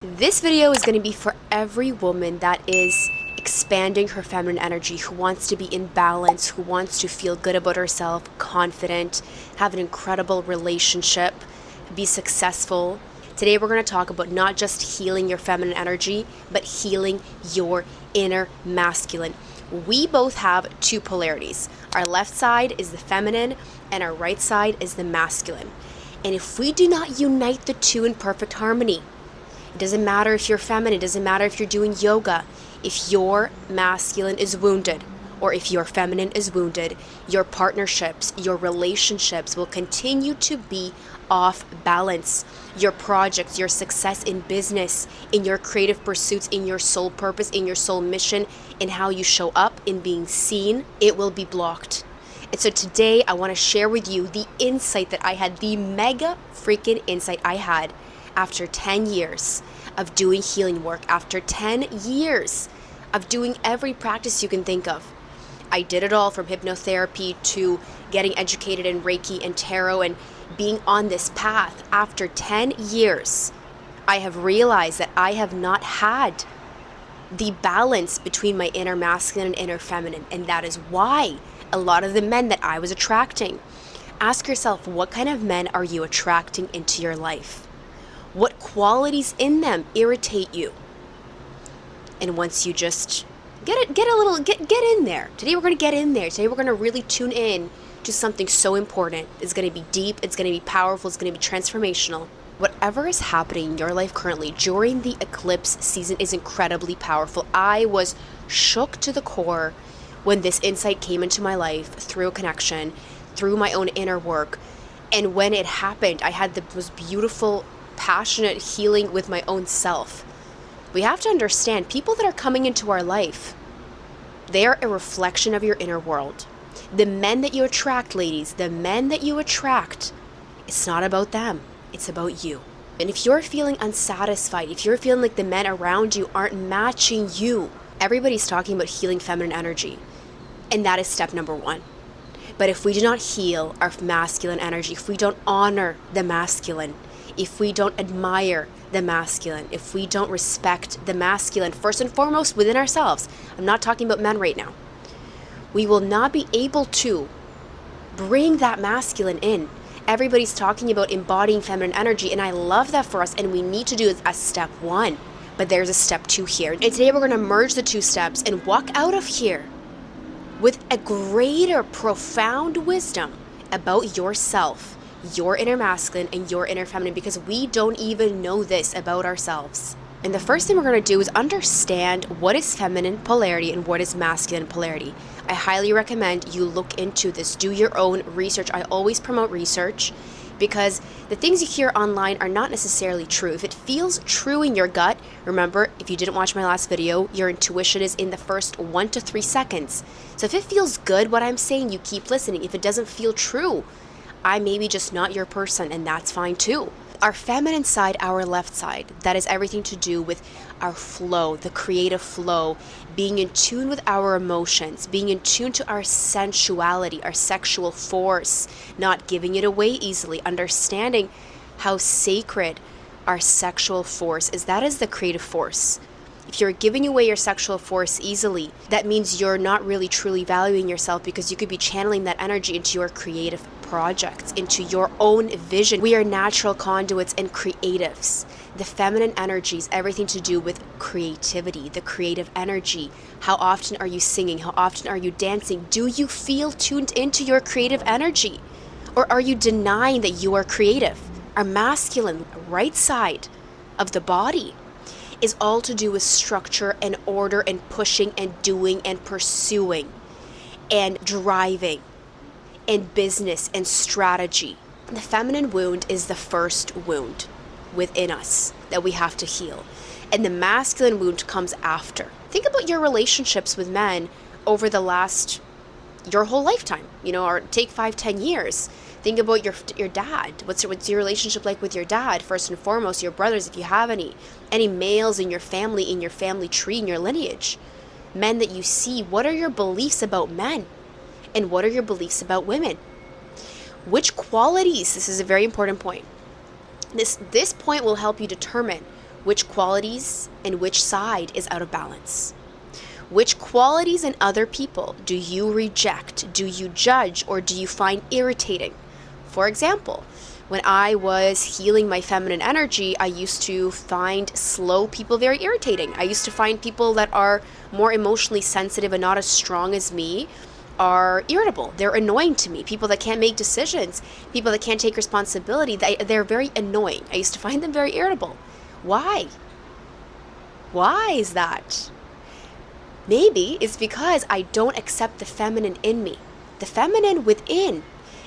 This video is going to be for every woman that is expanding her feminine energy, who wants to be in balance, who wants to feel good about herself, confident, have an incredible relationship, be successful. Today we're going to talk about not just healing your feminine energy, but healing your inner masculine. We both have two polarities. Our left side is the feminine and our right side is the masculine. And if we do not unite the two in perfect harmony, it doesn't matter if you're feminine, it doesn't matter if you're doing yoga. If your masculine is wounded, or if your feminine is wounded, your partnerships, your relationships will continue to be off balance. Your projects, your success in business, in your creative pursuits, in your soul purpose, in your soul mission, in how you show up, in being seen, it will be blocked. And so today I want to share with you the insight that I had, the mega freaking insight I had after 10 years of doing healing work, after 10 years of doing every practice you can think of. I did it all, from hypnotherapy to getting educated in Reiki and tarot and being on this path. After 10 years, I have realized that I have not had the balance between my inner masculine and inner feminine. And that is why a lot of the men that I was attracting. Ask yourself, what kind of men are you attracting into your life? What qualities in them irritate you? And once you just get in there. Today we're going to get in there. Today we're going to really tune in to something so important. It's going to be deep, it's going to be powerful, it's going to be transformational. Whatever is happening in your life currently during the eclipse season is incredibly powerful. I was shook to the core when this insight came into my life through a connection, through my own inner work. And when it happened, I had the most beautiful, passionate healing with my own self. We have to understand, people that are coming into our life, they are a reflection of your inner world. The men that you attract, ladies, the men that you attract, it's not about them, it's about you. And if you're feeling unsatisfied, if you're feeling like the men around you aren't matching you, everybody's talking about healing feminine energy, and that is step number one. But if we do not heal our masculine energy, if we don't honor the masculine, if we don't admire the masculine, if we don't respect the masculine, first and foremost within ourselves, I'm not talking about men right now, we will not be able to bring that masculine in. Everybody's talking about embodying feminine energy, and I love that for us, and we need to do it as step one. But there's a step two here. And today we're going to merge the two steps and walk out of here with a greater, profound wisdom about yourself, your inner masculine and your inner feminine, because we don't even know this about ourselves. And the first thing we're going to do is understand what is feminine polarity and what is masculine polarity. I highly recommend you look into this, do your own research. I always promote research because the things you hear online are not necessarily true. If it feels true in your gut, remember, if you didn't watch my last video, your intuition is in the first 1 to 3 seconds. So if it feels good, what I'm saying, you keep listening. If it doesn't feel true, I may be just not your person, and that's fine too. Our feminine side, our left side, that is everything to do with our flow, the creative flow, being in tune with our emotions, being in tune to our sensuality, our sexual force, not giving it away easily, understanding how sacred our sexual force is. That is the creative force. If you're giving away your sexual force easily, that means you're not really truly valuing yourself, because you could be channeling that energy into your creative projects, into your own vision. We are natural conduits and creatives. The feminine energy is everything to do with creativity, the creative energy. How often are you singing? How often are you dancing? Do you feel tuned into your creative energy? Or are you denying that you are creative? Our masculine right side of the body is all to do with structure and order and pushing and doing and pursuing and driving and business and strategy. The feminine wound is the first wound within us that we have to heal, and the masculine wound comes after. Think about your relationships with men over the last, your whole lifetime, or take 5-10 years. Think about your dad. What's your relationship like with your dad? First and foremost, your brothers, if you have any males in your family tree, in your lineage. Men that you see, what are your beliefs about men? And what are your beliefs about women? Which qualities, this is a very important point. This point will help you determine Which qualities and which side is out of balance? Which qualities in other people do you reject, do you judge, or do you find irritating? For example, when I was healing my feminine energy, I used to find slow people very irritating. I used to find people that are more emotionally sensitive and not as strong as me are irritable. They're annoying to me. People that can't make decisions, people that can't take responsibility, they're very annoying. I used to find them very irritable. Why? Why is that? Maybe it's because I don't accept the feminine in me. The feminine within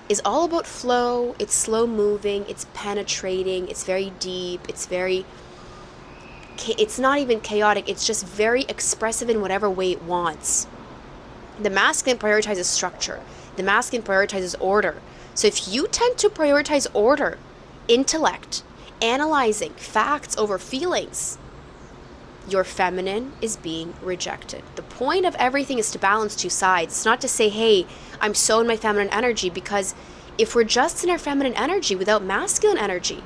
is all about flow, it's slow moving, it's penetrating, it's very deep, it's not even chaotic, it's just very expressive in whatever way it wants. The masculine prioritizes structure. The masculine prioritizes order. So if you tend to prioritize order, intellect, analyzing facts over feelings, your feminine is being rejected. The point of everything is to balance two sides. It's not to say, hey, I'm so in my feminine energy, because if we're just in our feminine energy without masculine energy,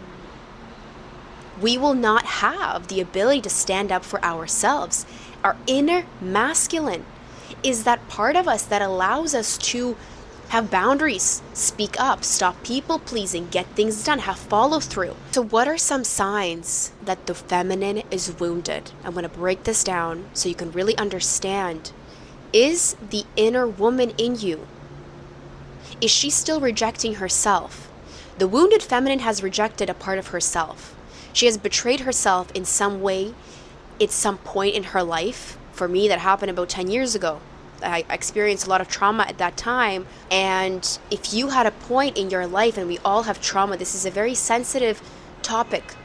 we will not have the ability to stand up for ourselves. Our inner masculine is that part of us that allows us to have boundaries, speak up, stop people pleasing, get things done, have follow through. So what are some signs that the feminine is wounded? I'm going to break this down so you can really understand. Is the inner woman in you, is she still rejecting herself? The wounded feminine has rejected a part of herself. She has betrayed herself in some way at some point in her life. For me, that happened about 10 years ago. I experienced a lot of trauma at that time. And if you had a point in your life, and we all have trauma, this is a very sensitive topic.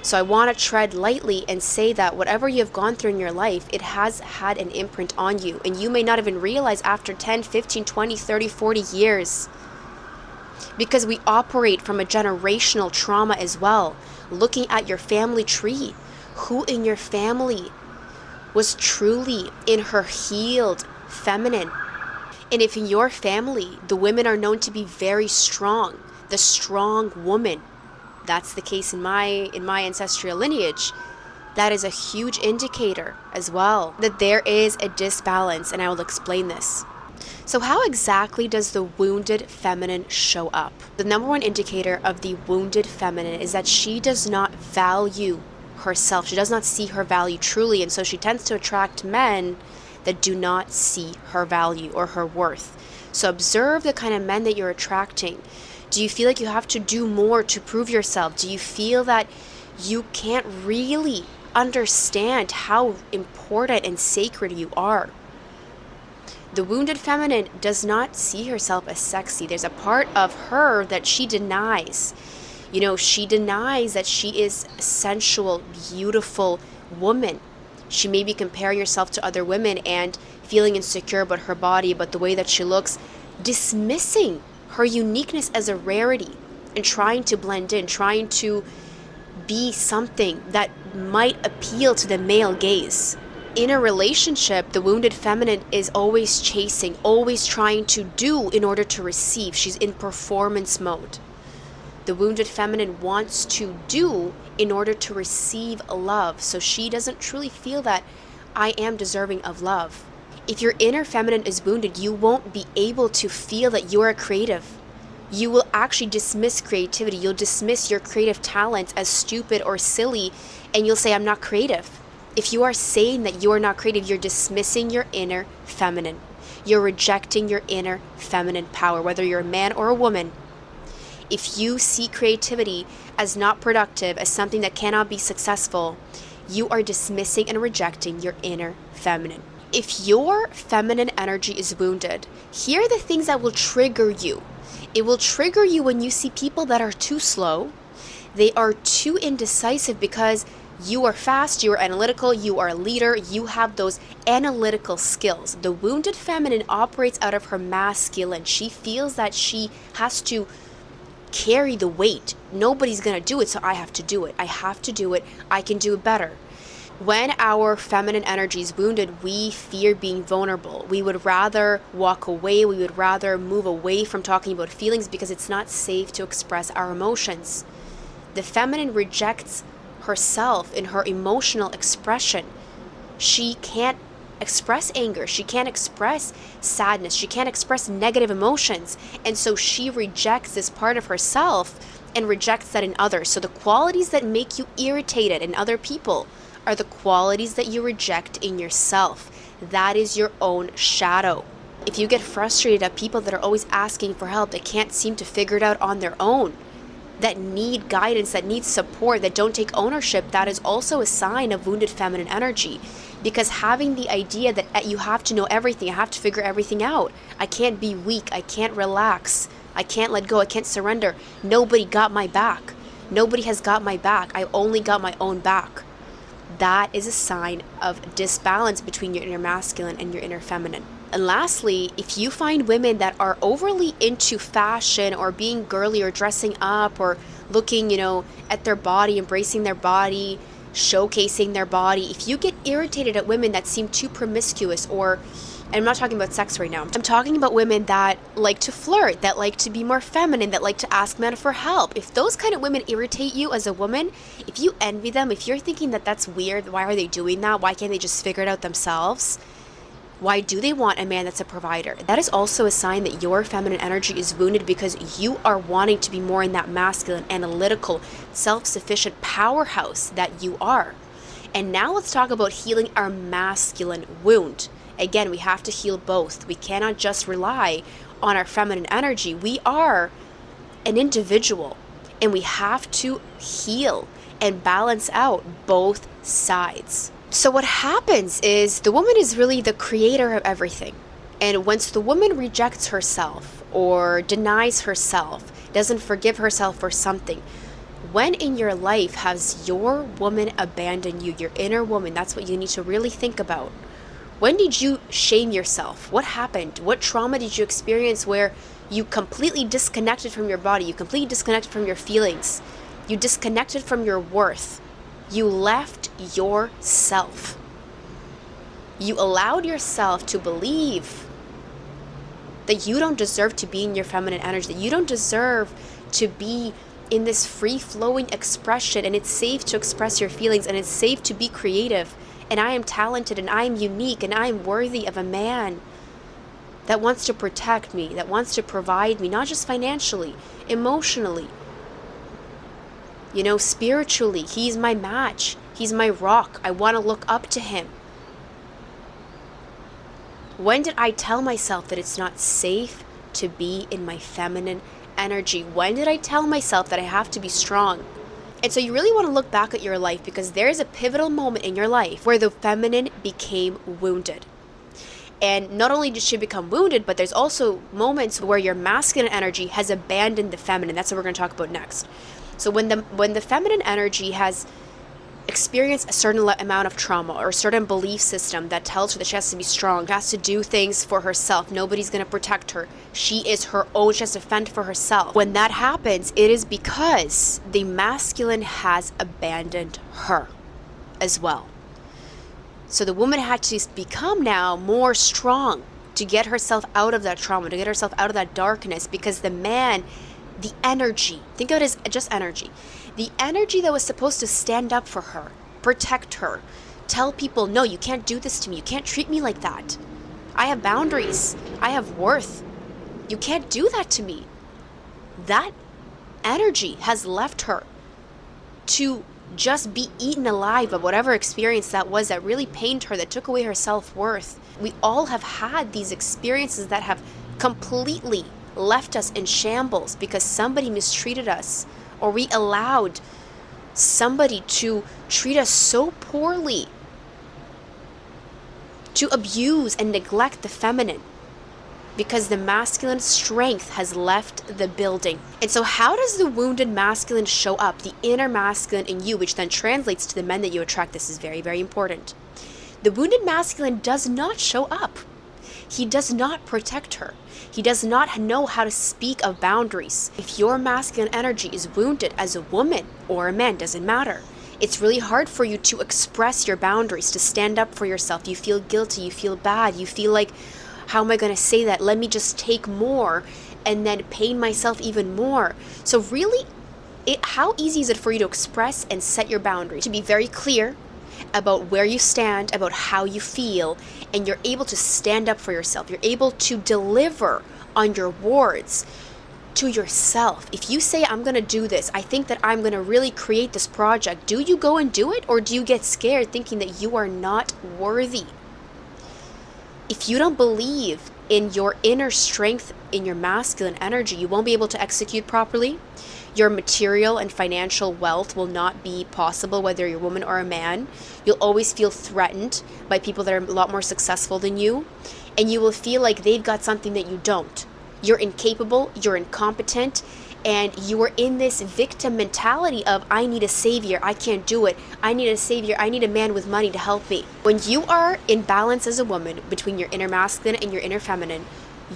So I want to tread lightly and say that whatever you have gone through in your life, it has had an imprint on you. And you may not even realize after 10, 15, 20, 30, 40 years. Because we operate from a generational trauma as well. Looking at your family tree, who in your family was truly in her healed feminine? And if in your family the women are known to be very strong, the strong woman, that's the case in my ancestral lineage, that is a huge indicator as well that there is a disbalance, and I will explain this. So how exactly does the wounded feminine show up? The number one indicator of the wounded feminine is that she does not value herself. She does not see her value truly, and so she tends to attract men that do not see her value or her worth. So observe the kind of men that you're attracting. Do you feel like you have to do more to prove yourself? Do you feel that you can't really understand how important and sacred you are? The wounded feminine does not see herself as sexy. There's a part of her that she denies. You know, she denies that she is a sensual, beautiful woman. She may be comparing herself to other women and feeling insecure about her body, about the way that she looks, dismissing her uniqueness as a rarity and trying to blend in, trying to be something that might appeal to the male gaze. In a relationship, the wounded feminine is always chasing, always trying to do in order to receive. She's in performance mode. The wounded feminine wants to do in order to receive love. So she doesn't truly feel that I am deserving of love. If your inner feminine is wounded, you won't be able to feel that you're a creative. You will actually dismiss creativity. You'll dismiss your creative talents as stupid or silly, and you'll say, I'm not creative. If you are saying that you are not creative, you're dismissing your inner feminine. You're rejecting your inner feminine power, whether you're a man or a woman. If you see creativity as not productive, as something that cannot be successful, you are dismissing and rejecting your inner feminine. If your feminine energy is wounded, here are the things that will trigger you. It will trigger you when you see people that are too slow. They are too indecisive because you are fast, you are analytical, you are a leader, you have those analytical skills. The wounded feminine operates out of her masculine. She feels that she has to carry the weight. Nobody's going to do it, so I have to do it. I have to do it. I can do it better. When our feminine energy is wounded, we fear being vulnerable. We would rather walk away. We would rather move away from talking about feelings because it's not safe to express our emotions. The feminine rejects herself in her emotional expression. She can't express anger. She can't express sadness. She can't express negative emotions. And so she rejects this part of herself and rejects that in others. So the qualities that make you irritated in other people are the qualities that you reject in yourself. That is your own shadow. If you get frustrated at people that are always asking for help, that can't seem to figure it out on their own, that need guidance, that need support, that don't take ownership, that is also a sign of wounded feminine energy. Because having the idea that you have to know everything, I have to figure everything out, I can't be weak, I can't relax, I can't let go, I can't surrender, nobody got my back, nobody has got my back, I only got my own back. That is a sign of disbalance between your inner masculine and your inner feminine. And lastly, if you find women that are overly into fashion or being girly or dressing up or looking, at their body, embracing their body, showcasing their body, if you get irritated at women that seem too promiscuous, and I'm not talking about sex right now, I'm talking about women that like to flirt, that like to be more feminine, that like to ask men for help. If those kind of women irritate you as a woman, if you envy them, if you're thinking that that's weird, why are they doing that? Why can't they just figure it out themselves? Why do they want a man that's a provider? That is also a sign that your feminine energy is wounded because you are wanting to be more in that masculine, analytical, self-sufficient powerhouse that you are. And now let's talk about healing our masculine wound. Again, we have to heal both. We cannot just rely on our feminine energy. We are an individual and we have to heal and balance out both sides. So what happens is the woman is really the creator of everything. And once the woman rejects herself or denies herself, doesn't forgive herself for something, when in your life has your woman abandoned you, your inner woman? That's what you need to really think about. When did you shame yourself? What happened? What trauma did you experience where you completely disconnected from your body? You completely disconnected from your feelings. You disconnected from your worth. You left yourself. You allowed yourself to believe that you don't deserve to be in your feminine energy, that you don't deserve to be in this free-flowing expression, and it's safe to express your feelings, and it's safe to be creative, and I am talented, and I am unique, and I am worthy of a man that wants to protect me, that wants to provide me, not just financially, emotionally, spiritually. He's my match. He's my rock. I want to look up to him. When did I tell myself that it's not safe to be in my feminine energy? When did I tell myself that I have to be strong? And so you really want to look back at your life, because there is a pivotal moment in your life where the feminine became wounded. And not only did she become wounded, but there's also moments where your masculine energy has abandoned the feminine. That's what we're going to talk about next. So when the feminine energy has experienced a certain amount of trauma or a certain belief system that tells her that she has to be strong, has to do things for herself, nobody's going to protect her, she is her own, she has to fend for herself. When that happens, it is because the masculine has abandoned her as well. So the woman had to become now more strong to get herself out of that trauma, to get herself out of that darkness, because the man, the energy, think of it as just energy. The energy that was supposed to stand up for her, protect her, tell people, no, you can't do this to me. You can't treat me like that. I have boundaries. I have worth. You can't do that to me. That energy has left her to just be eaten alive by whatever experience that was that really pained her, that took away her self-worth. We all have had these experiences that have completely left us in shambles because somebody mistreated us, or we allowed somebody to treat us so poorly, to abuse and neglect the feminine, because the masculine strength has left the building. And so how does the wounded masculine show up? The inner masculine in you, which then translates to the men that you attract. This is very, very important. The wounded masculine does not show up. He does not protect her. He does not know how to speak of boundaries. If your masculine energy is wounded as a woman or a man, doesn't matter. It's really hard for you to express your boundaries, to stand up for yourself. You feel guilty, you feel bad, you feel like, how am I going to say that? Let me just take more and then pain myself even more. So really, How easy is it for you to express and set your boundaries, to be very clear about where you stand, about how you feel, and you're able to stand up for yourself. You're able to deliver on your words to yourself. If you say, I'm going to do this, I think that I'm going to really create this project, do you go and do it, or do you get scared thinking that you are not worthy? If you don't believe in your inner strength, in your masculine energy, you won't be able to execute properly. Your material and financial wealth will not be possible, whether you're a woman or a man. You'll always feel threatened by people that are a lot more successful than you, and you will feel like they've got something that you don't. You're incapable, you're incompetent, and you are in this victim mentality of, I need a savior, I can't do it, I need a savior, I need a man with money to help me. When you are in balance as a woman between your inner masculine and your inner feminine,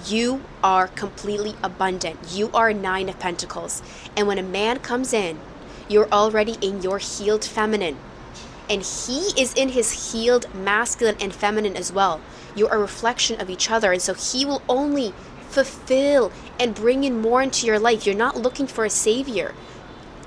you are completely abundant. You are 9 of Pentacles. And when a man comes in, you're already in your healed feminine. And he is in his healed masculine and feminine as well. You're a reflection of each other. And so he will only fulfill and bring in more into your life. You're not looking for a savior.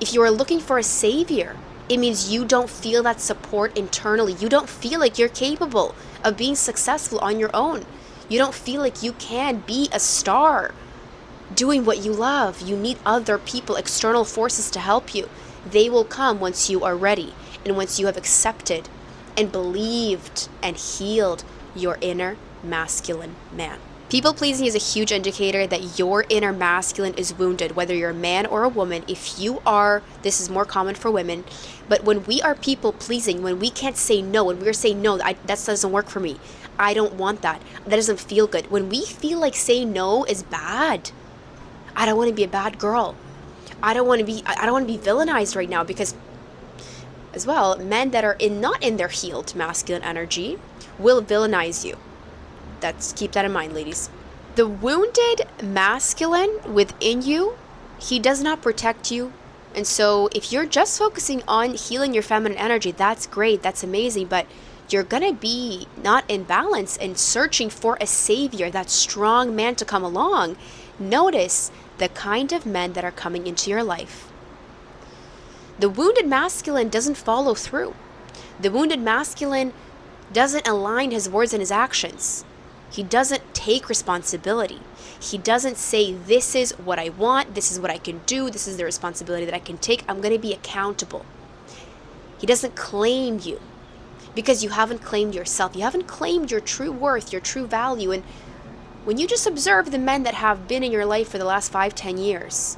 If you are looking for a savior, it means you don't feel that support internally. You don't feel like you're capable of being successful on your own. You don't feel like you can be a star doing what you love. You need other people, external forces to help you. They will come once you are ready and once you have accepted and believed and healed your inner masculine man. People pleasing is a huge indicator that your inner masculine is wounded, whether you're a man or a woman. If you are, this is more common for women, but when we are people pleasing, when we can't say no, when we're saying no, that doesn't work for me, I don't want that, that doesn't feel good. When we feel like saying no is bad, I don't want to be a bad girl. I don't want to be villainized right now, because as well, men that are not in their healed masculine energy will villainize you. Keep that in mind, ladies. The wounded masculine within you, he does not protect you. And so if you're just focusing on healing your feminine energy, that's great, that's amazing, but you're going to be not in balance and searching for a savior, that strong man to come along. Notice the kind of men that are coming into your life. The wounded masculine doesn't follow through. The wounded masculine doesn't align his words and his actions. He doesn't take responsibility. He doesn't say, this is what I want, this is what I can do, this is the responsibility that I can take, I'm going to be accountable. He doesn't claim you, because you haven't claimed yourself. You haven't claimed your true worth, your true value. And when you just observe the men that have been in your life for the last 5-10 years,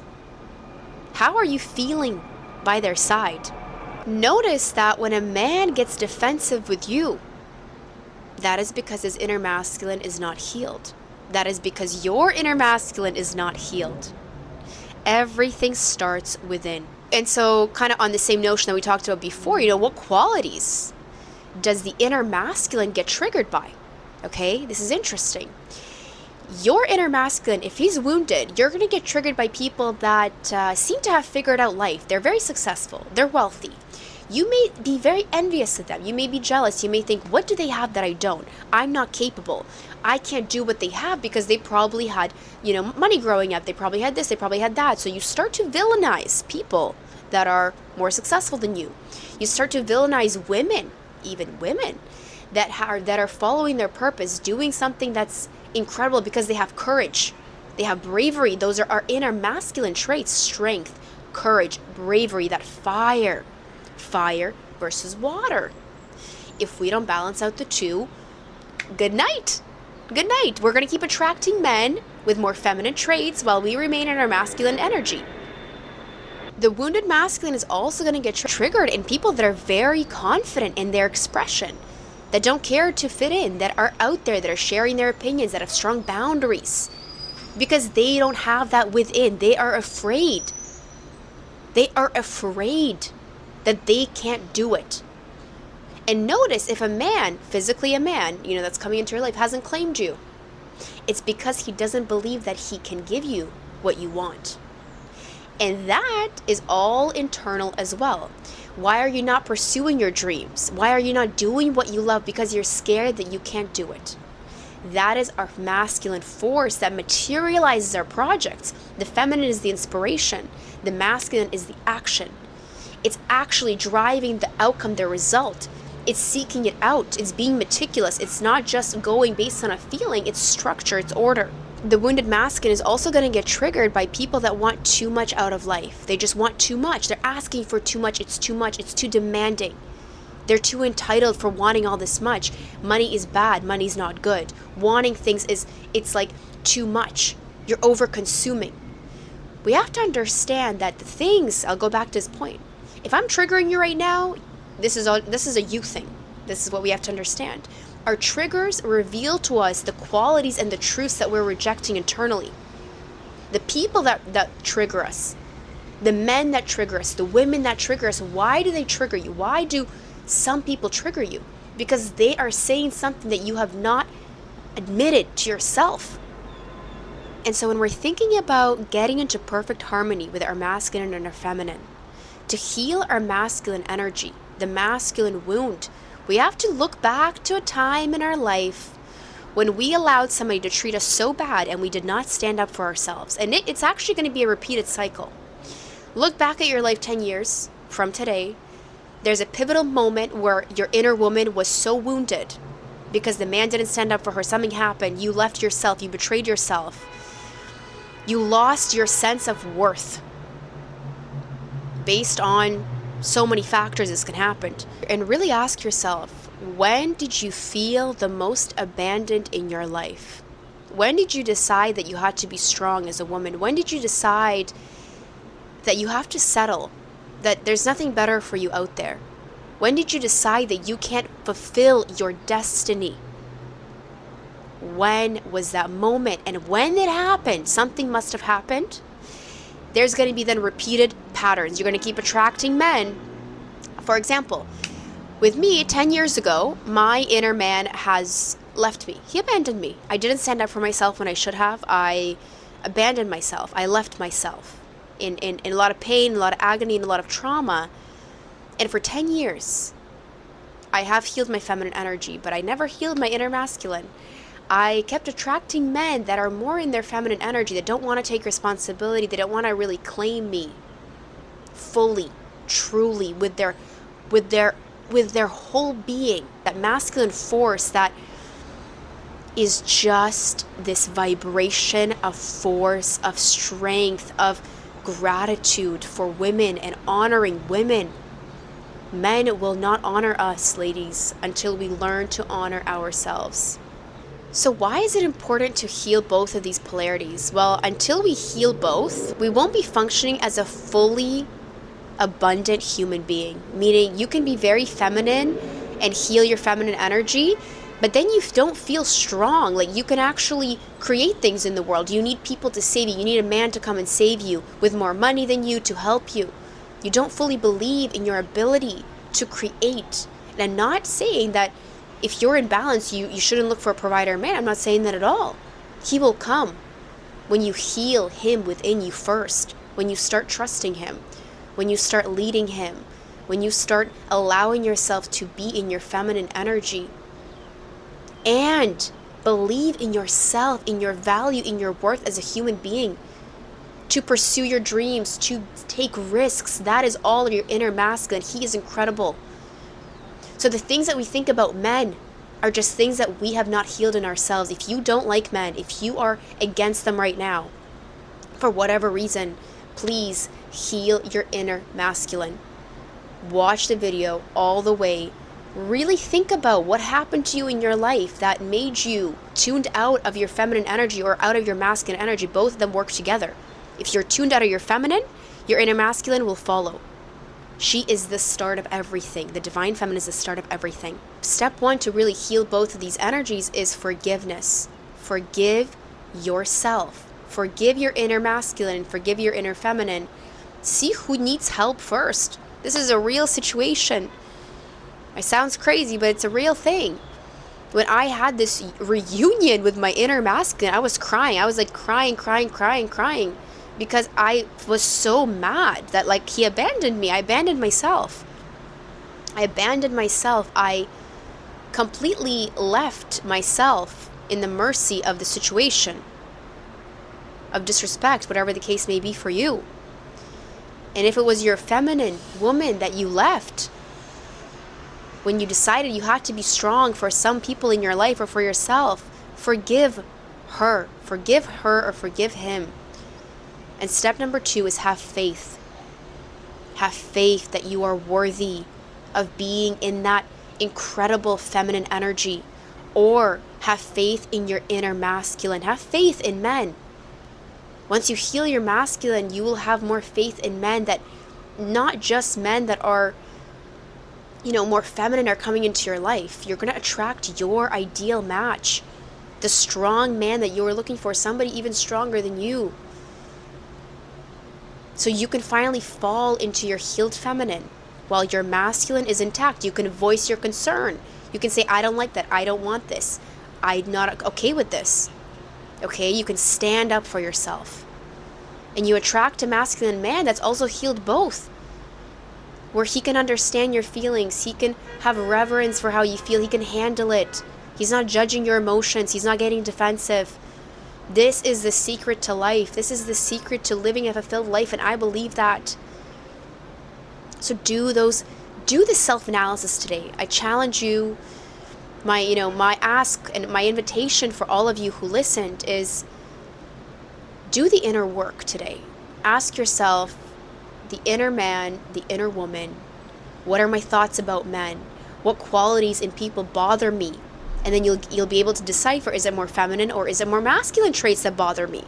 how are you feeling by their side? Notice that when a man gets defensive with you, that is because his inner masculine is not healed. That is because your inner masculine is not healed. Everything starts within. And so, kind of on the same notion that we talked about before, what qualities does the inner masculine get triggered by? Okay, this is interesting. Your inner masculine, if he's wounded, you're going to get triggered by people that seem to have figured out life. They're very successful. They're wealthy. You may be very envious of them. You may be jealous. You may think, what do they have that I don't? I'm not capable. I can't do what they have because they probably had, money growing up. They probably had this. They probably had that. So you start to villainize people that are more successful than you. You start to villainize women, even women that are following their purpose, doing something that's incredible because they have courage. They have bravery. Those are our inner masculine traits: strength, courage, bravery, that fire. Fire versus water. If we don't balance out the two, good night. Good night. We're going to keep attracting men with more feminine traits while we remain in our masculine energy. The wounded masculine is also going to get triggered in people that are very confident in their expression, that don't care to fit in, that are out there, that are sharing their opinions, that have strong boundaries, because they don't have that within. They are afraid. They are afraid that they can't do it. And notice, if a man, physically a man, that's coming into your life, hasn't claimed you, it's because he doesn't believe that he can give you what you want. And that is all internal as well. Why are you not pursuing your dreams? Why are you not doing what you love? Because you're scared that you can't do it. That is our masculine force that materializes our projects. The feminine is the inspiration. The masculine is the action. It's actually driving the outcome, the result. It's seeking it out. It's being meticulous. It's not just going based on a feeling. It's structure. It's order. The wounded masculine is also going to get triggered by people that want too much out of life. They just want too much. They're asking for too much. It's too much. It's too demanding. They're too entitled for wanting all this much. Money is bad. Money's not good. Wanting things it's like too much. You're over consuming. We have to understand that the things, I'll go back to this point. If I'm triggering you right now, this is a you thing. This is what we have to understand. Our triggers reveal to us the qualities and the truths that we're rejecting internally. The people that trigger us, the men that trigger us, the women that trigger us, why do they trigger you? Why do some people trigger you? Because they are saying something that you have not admitted to yourself. And so when we're thinking about getting into perfect harmony with our masculine and our feminine, to heal our masculine energy, the masculine wound, we have to look back to a time in our life when we allowed somebody to treat us so bad and we did not stand up for ourselves. And it's actually going to be a repeated cycle. Look back at your life 10 years from today. There's a pivotal moment where your inner woman was so wounded because the man didn't stand up for her. Something happened. You left yourself. You betrayed yourself. You lost your sense of worth based on so many factors. This can happen. And really ask yourself, when did you feel the most abandoned in your life? When did you decide that you had to be strong as a woman? When did you decide that you have to settle, that there's nothing better for you out there? When did you decide that you can't fulfill your destiny? When was that moment? And when it happened, something must have happened. There's going to be then repeated patterns. You're going to keep attracting men. For example, with me 10 years ago, my inner man has left me. He abandoned me. I didn't stand up for myself when I should have. I abandoned myself. I left myself in a lot of pain, a lot of agony, and a lot of trauma. And for 10 years, I have healed my feminine energy, but I never healed my inner masculine. I kept attracting men that are more in their feminine energy, that don't want to take responsibility. They don't want to really claim me fully, truly, with their whole being. That masculine force that is just this vibration of force, of strength, of gratitude for women and honoring women. Men will not honor us, ladies, until we learn to honor ourselves. So why is it important to heal both of these polarities? Well, until we heal both, we won't be functioning as a fully abundant human being. Meaning you can be very feminine and heal your feminine energy, but then you don't feel strong. Like you can actually create things in the world. You need people to save you. You need a man to come and save you with more money than you to help you. You don't fully believe in your ability to create. And I'm not saying that if you're in balance, you shouldn't look for a provider man. I'm not saying that at all. He will come when you heal him within you first, when you start trusting him, when you start leading him, when you start allowing yourself to be in your feminine energy and believe in yourself, in your value, in your worth as a human being, to pursue your dreams, to take risks. That is all of your inner masculine. He is incredible. So the things that we think about men are just things that we have not healed in ourselves. If you don't like men, if you are against them right now, for whatever reason, please heal your inner masculine. Watch the video all the way. Really think about what happened to you in your life that made you tuned out of your feminine energy or out of your masculine energy. Both of them work together. If you're tuned out of your feminine, your inner masculine will follow. She is the start of everything. The divine feminine is the start of everything. Step one to really heal both of these energies is forgiveness. Forgive yourself. Forgive your inner masculine and forgive your inner feminine. See who needs help first. This is a real situation. It sounds crazy, but it's a real thing. When I had this reunion with my inner masculine, I was crying. I was like crying. Because I was so mad that like he abandoned me. I abandoned myself. I completely left myself in the mercy of the situation, of disrespect, whatever the case may be for you. And if it was your feminine woman that you left, when you decided you had to be strong for some people in your life or for yourself, forgive her or forgive him. And step number 2 is have faith. Have faith that you are worthy of being in that incredible feminine energy, or have faith in your inner masculine. Have faith in men. Once you heal your masculine, you will have more faith in men, that not just men that are, more feminine are coming into your life. You're going to attract your ideal match, the strong man that you're looking for, somebody even stronger than you. So you can finally fall into your healed feminine while your masculine is intact. You can voice your concern. You can say, I don't like that. I don't want this. I'm not okay with this. Okay, you can stand up for yourself. And you attract a masculine man that's also healed both, where he can understand your feelings. He can have reverence for how you feel. He can handle it. He's not judging your emotions. He's not getting defensive. This is the secret to life. This is the secret to living a fulfilled life, and I believe that. So do the self-analysis today. I challenge you. My ask and my invitation for all of you who listened is, do the inner work today. Ask yourself, the inner man, the inner woman, what are my thoughts about men? What qualities in people bother me? And then you'll be able to decipher, is it more feminine or is it more masculine traits that bother me?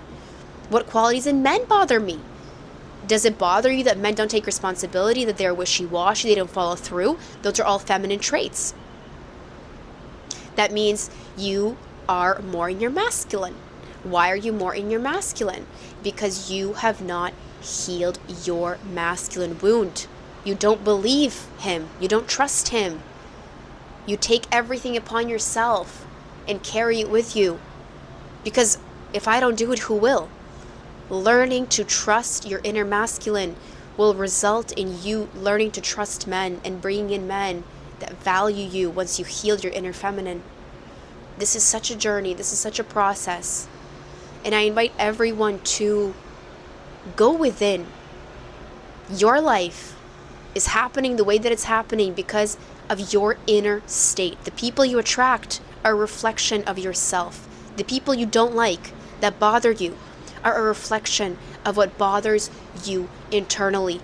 What qualities in men bother me? Does it bother you that men don't take responsibility, that they're wishy-washy, they don't follow through? Those are all feminine traits. That means you are more in your masculine. Why are you more in your masculine? Because you have not healed your masculine wound. You don't believe him. You don't trust him. You take everything upon yourself and carry it with you. Because if I don't do it, who will? Learning to trust your inner masculine will result in you learning to trust men and bringing in men that value you once you healed your inner feminine. This is such a journey. This is such a process. And I invite everyone to go within. Your life is happening the way that it's happening because of your inner state. The people you attract are a reflection of yourself. The people you don't like, that bother you, are a reflection of what bothers you internally.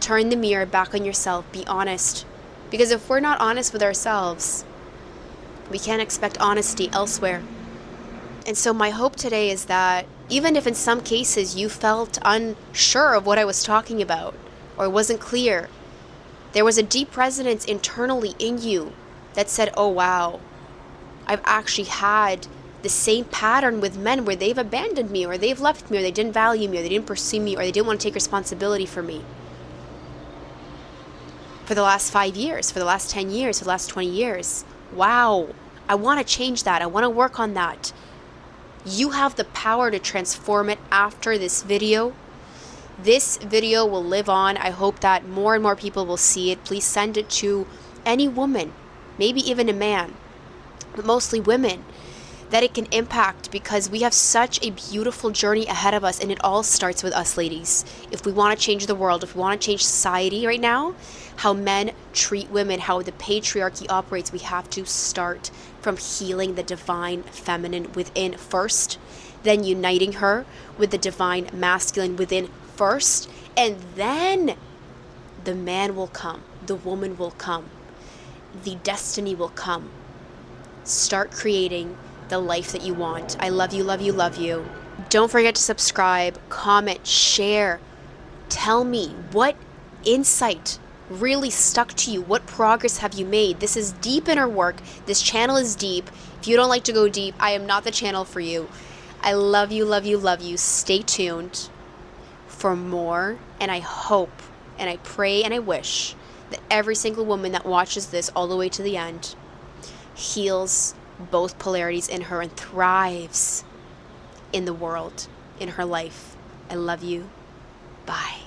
Turn the mirror back on yourself. Be honest. Because if we're not honest with ourselves, we can't expect honesty elsewhere. And so my hope today is that even if in some cases you felt unsure of what I was talking about or wasn't clear, there was a deep resonance internally in you that said, oh wow, I've actually had the same pattern with men where they've abandoned me or they've left me or they didn't value me or they didn't pursue me or they didn't want to take responsibility for me. For the last 5 years, for the last 10 years, for the last 20 years. Wow, I want to change that. I want to work on that. You have the power to transform it after this video. This video will live on. I hope that more and more people will see it. Please send it to any woman, maybe even a man, but mostly women, that it can impact, because we have such a beautiful journey ahead of us, and it all starts with us, ladies. If we want to change the world, if we want to change society right now, how men treat women, how the patriarchy operates, we have to start from healing the divine feminine within first, then uniting her with the divine masculine within first, and then the man will come, the woman will come, the destiny will come. Start creating the life that you want. I love you, love you, love you. Don't forget to subscribe, comment, share. Tell me what insight really stuck to you. What progress have you made? This is deep inner work. This channel is deep. If you don't like to go deep, I am not the channel for you. I love you, love you, love you. Stay tuned for more, and I hope and I pray and I wish that every single woman that watches this all the way to the end heals both polarities in her and thrives in the world, in her life. I love you. Bye.